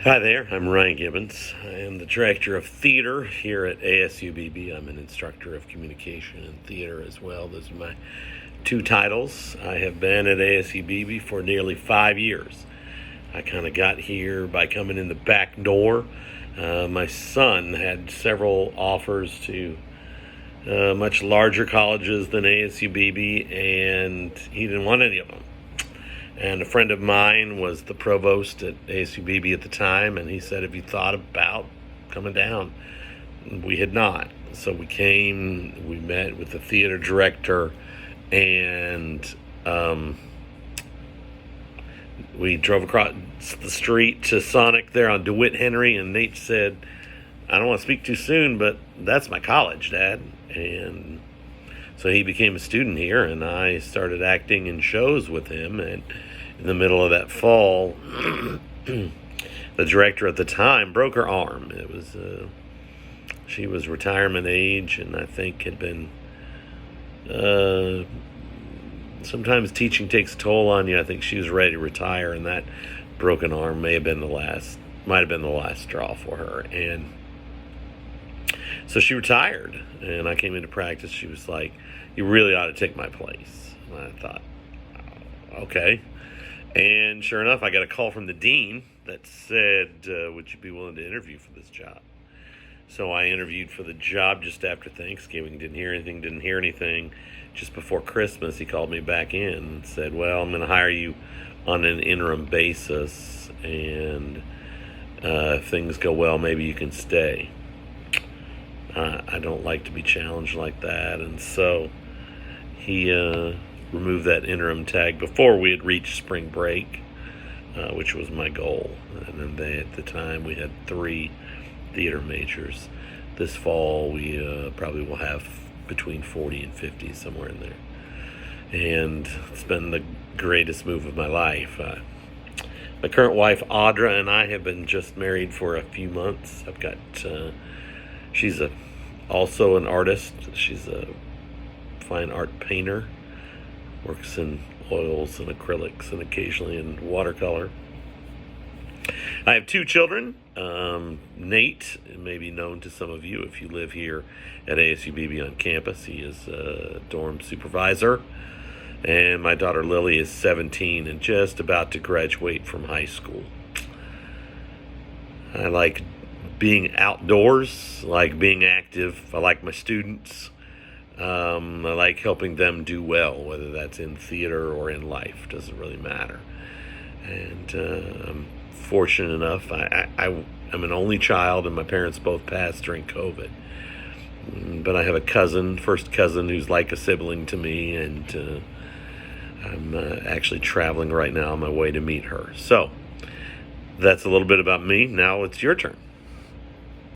Hi there, I'm Ryan Gibbons. I am the director of theater here at ASUBB. I'm an instructor of communication and theater as well. Those are my two titles. I have been at ASUBB for nearly 5 years. I kind of got here by coming in the back door. My son had several offers to much larger colleges than ASUBB, and he didn't want any of them. And a friend of mine was the provost at ASUBB at the time, and he said, "Have you thought about coming down?" We had not. So we came, we met with the theater director, and we drove across the street to Sonic there on DeWitt Henry, and Nate said, "I don't want to speak too soon, but that's my college, Dad." And so he became a student here, and I started acting in shows with him. And in the middle of that fall, the director at the time broke her arm. It was she was retirement age, and I think had been. Sometimes teaching takes a toll on you. I think she was ready to retire, and that broken arm might have been the last straw for her. And so she retired, and I came into practice. She was like, "You really ought to take my place." And I thought, okay. And sure enough, I got a call from the dean that said, "Would you be willing to interview for this job?" So I interviewed for the job just after Thanksgiving. Didn't hear anything. Just before Christmas, he called me back in and said, "Well, I'm going to hire you on an interim basis, and if things go well, maybe you can stay." I don't like to be challenged like that, and so he removed that interim tag before we had reached spring break, which was my goal. And then at the time, we had 3 theater majors. This fall, we probably will have between 40 and 50, somewhere in there. And it's been the greatest move of my life. My current wife, Audra, and I have been just married for a few months. I've got, she's also an artist. She's a fine art painter, works in oils and acrylics and occasionally in watercolor. I have 2 children. Nate may be known to some of you if you live here at ASUBB on campus. He is a dorm supervisor. And my daughter Lily is 17 and just about to graduate from high school. I like being outdoors, like being active. I like my students. I like helping them do well, whether that's in theater or in life. Doesn't really matter. And I'm fortunate enough. I'm an only child, and my parents both passed during COVID. But I have a first cousin, who's like a sibling to me, and I'm actually traveling right now on my way to meet her. So that's a little bit about me. Now it's your turn.